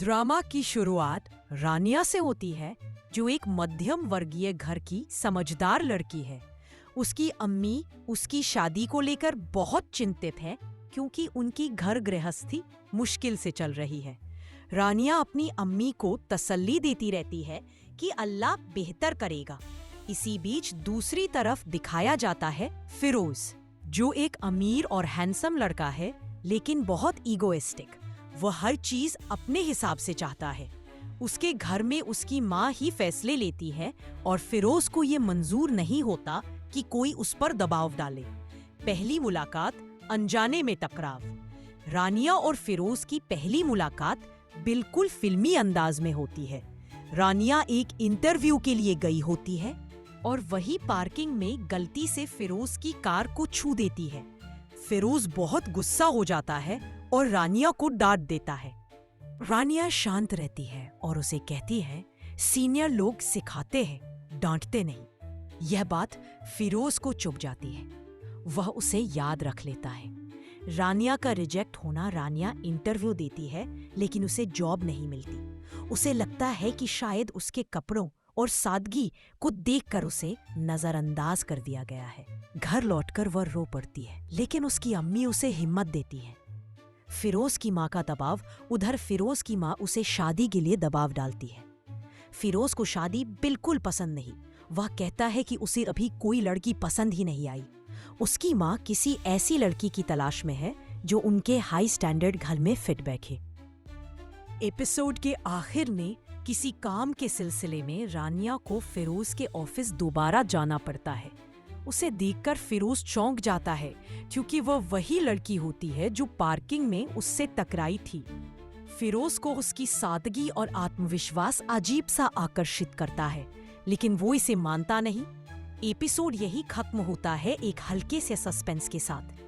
Drama की शुरुआत रानिया से होती है, जो एक मध्यम वर्गीय घर की समझदार लड़की है। उसकी अम्मी उसकी शादी को लेकर बहुत चिंतित है, क्योंकि उनकी घर गृहस्थी मुश्किल से चल रही है। रानिया अपनी अम्मी को तसल्ली देती रहती है कि अल्लाह बेहतर करेगा। इसी बीच दूसरी तरफ दिखाया जाता है फिरोज, जो एक अमीर और हैंडसम लड़का है, लेकिन बहुत ईगोइस्टिक। वह हर चीज अपने हिसाब से चाहता है। उसके घर में उसकी माँ ही फैसले लेती है और फिरोज को ये मंजूर नहीं होता कि कोई उस पर दबाव डाले। पहली मुलाकात, अनजाने में टकराव। रानिया और फिरोज की पहली मुलाकात बिल्कुल फिल्मी अंदाज में होती है। रानिया एक इंटरव्यू के लिए गई होती है और वही पार्किंग में गलती से फिरोज की कार को छू देती है। फिरोज बहुत गुस्सा हो जाता है और रानिया को डांट देता है। रानिया शांत रहती है और उसे कहती है, सीनियर लोग सिखाते हैं, डांटते नहीं। यह बात फिरोज को चुभ जाती है। वह उसे याद रख लेता है। रानिया का रिजेक्ट होना, रानिया इंटरव्यू देती है लेकिन उसे जॉब नहीं मिलती। उसे लगता है कि शायद उसके कपड़ों और सादगी को देखकर उसे नजरअंदाज कर दिया गया है। घर लौटकर वह रो पड़ती है, लेकिन उसकी अम्मी उसे हिम्मत देती है। फिरोज की माँ का दबाव, उधर फिरोज की माँ उसे शादी के लिए दबाव डालती है। फिरोज को शादी बिल्कुल पसंद नहीं। वह कहता है कि उसे अभी कोई लड़की पसंद ही नहीं आई। उसकी माँ किसी ऐसी लड़की की तलाश में है जो उनके हाई स्टैंडर्ड घर में फिट बैठे। एपिसोड के आखिर में किसी काम के सिलसिले में रानिया को फिरोज के ऑफिस दोबारा जाना पड़ता है। उसे देखकर फिरोज चौंक जाता है, क्योंकि वह वही लड़की होती है जो पार्किंग में उससे टकराई थी। फिरोज को उसकी सादगी और आत्मविश्वास अजीब सा आकर्षित करता है, लेकिन वो इसे मानता नहीं। एपिसोड यही खत्म होता है एक हल्के से सस्पेंस के साथ।